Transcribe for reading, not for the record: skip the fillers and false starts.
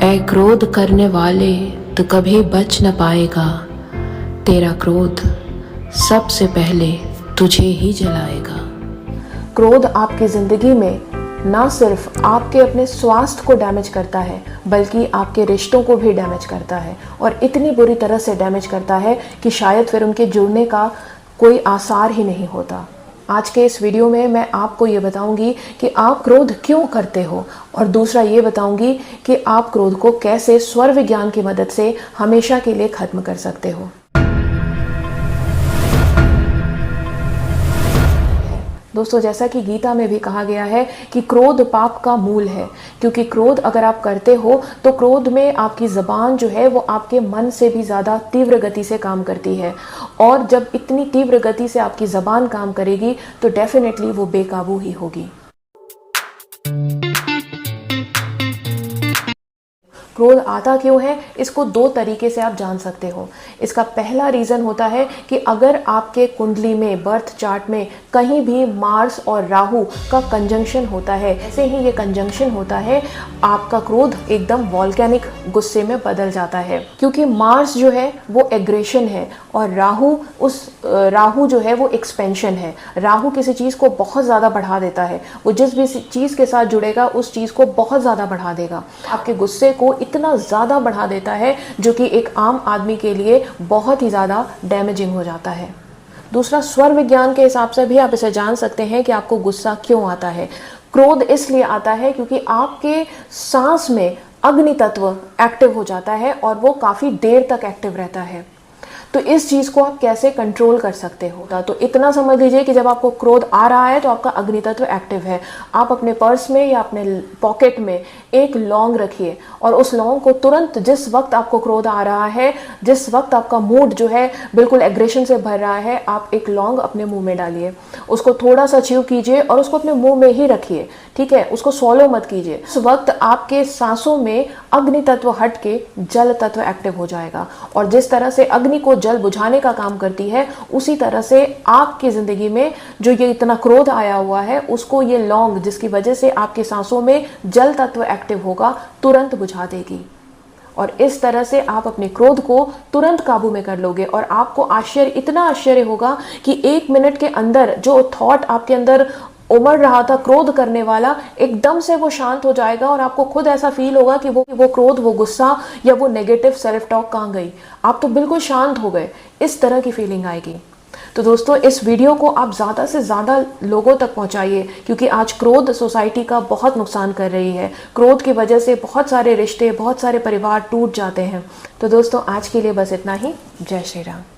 ऐ क्रोध करने वाले तू कभी बच न पाएगा, तेरा क्रोध सबसे पहले तुझे ही जलाएगा। क्रोध आपकी ज़िंदगी में ना सिर्फ आपके अपने स्वास्थ्य को डैमेज करता है बल्कि आपके रिश्तों को भी डैमेज करता है, और इतनी बुरी तरह से डैमेज करता है कि शायद फिर उनके जुड़ने का कोई आसार ही नहीं होता। आज के इस वीडियो में मैं आपको ये बताऊंगी कि आप क्रोध क्यों करते हो, और दूसरा ये बताऊंगी कि आप क्रोध को कैसे स्वर विज्ञान की मदद से हमेशा के लिए खत्म कर सकते हो। दोस्तों, जैसा कि गीता में भी कहा गया है कि क्रोध पाप का मूल है, क्योंकि क्रोध अगर आप करते हो तो क्रोध में आपकी ज़बान जो है वो आपके मन से भी ज़्यादा तीव्र गति से काम करती है, और जब इतनी तीव्र गति से आपकी ज़बान काम करेगी तो डेफिनेटली वो बेकाबू ही होगी। क्रोध आता क्यों है, इसको दो तरीके से आप जान सकते हो। इसका पहला रीज़न होता है कि अगर आपके कुंडली में, बर्थ चार्ट में कहीं भी मार्स और राहु का कंजंक्शन होता है, ऐसे ही ये कंजंक्शन होता है, आपका क्रोध एकदम वॉल्केनिक गुस्से में बदल जाता है। क्योंकि मार्स जो है वो एग्रेशन है और राहु जो है वो एक्सपेंशन है। राहु किसी चीज़ को बहुत ज़्यादा बढ़ा देता है, वो जिस भी चीज़ के साथ जुड़ेगा उस चीज़ को बहुत ज़्यादा बढ़ा देगा, आपके गुस्से को इतना ज़्यादा बढ़ा देता है जो कि एक आम आदमी के लिए बहुत ही ज़्यादा डैमेजिंग हो जाता है। दूसरा, स्वर विज्ञान के हिसाब से भी आप इसे जान सकते हैं कि आपको गुस्सा क्यों आता है। क्रोध इसलिए आता है क्योंकि आपके सांस में अग्नि तत्व एक्टिव हो जाता है और वो काफ़ी देर तक एक्टिव रहता है। तो इस चीज़ को आप कैसे कंट्रोल कर सकते हो, तो इतना समझ लीजिए कि जब आपको क्रोध आ रहा है तो आपका अग्नि तत्व एक्टिव है। आप अपने पर्स में या अपने पॉकेट में एक लौंग रखिए और उस लौंग को तुरंत, जिस वक्त आपको क्रोध आ रहा है, जिस वक्त आपका मूड जो है बिल्कुल एग्रेशन से भर रहा है, आप एक लौंग अपने मुंह में डालिए, उसको थोड़ा सा च्यू कीजिए और उसको अपने मुंह में ही रखिए, ठीक है, उसको स्वॉलो मत कीजिए। उस वक्त आपके सांसों में अग्नि तत्व हट के जल तत्व एक्टिव हो जाएगा, और जिस तरह से अग्नि को जल बुझाने का काम करती है, उसी तरह से आपकी जिंदगी में जो ये इतना क्रोध आया हुआ है उसको ये लौंग, जिसकी वजह से आपके सांसों में जल तत्व एक्टिव होगा, तुरंत बुझा देगी। और इस तरह से आप अपने क्रोध को तुरंत काबू में कर लोगे, और आपको इतना आश्चर्य होगा कि 1 मिनट के अंदर जो थॉट आपके अंदर उमड़ रहा था क्रोध करने वाला, एकदम से वो शांत हो जाएगा, और आपको खुद ऐसा फील होगा कि वो क्रोध, वो गुस्सा या वो नेगेटिव सेल्फ टॉक कहाँ गई, आप तो बिल्कुल शांत हो गए। इस तरह की फीलिंग आएगी। तो दोस्तों, इस वीडियो को आप ज़्यादा से ज़्यादा लोगों तक पहुंचाइए, क्योंकि आज क्रोध सोसाइटी का बहुत नुकसान कर रही है। क्रोध की वजह से बहुत सारे रिश्ते, बहुत सारे परिवार टूट जाते हैं। तो दोस्तों, आज के लिए बस इतना ही। जय श्री राम।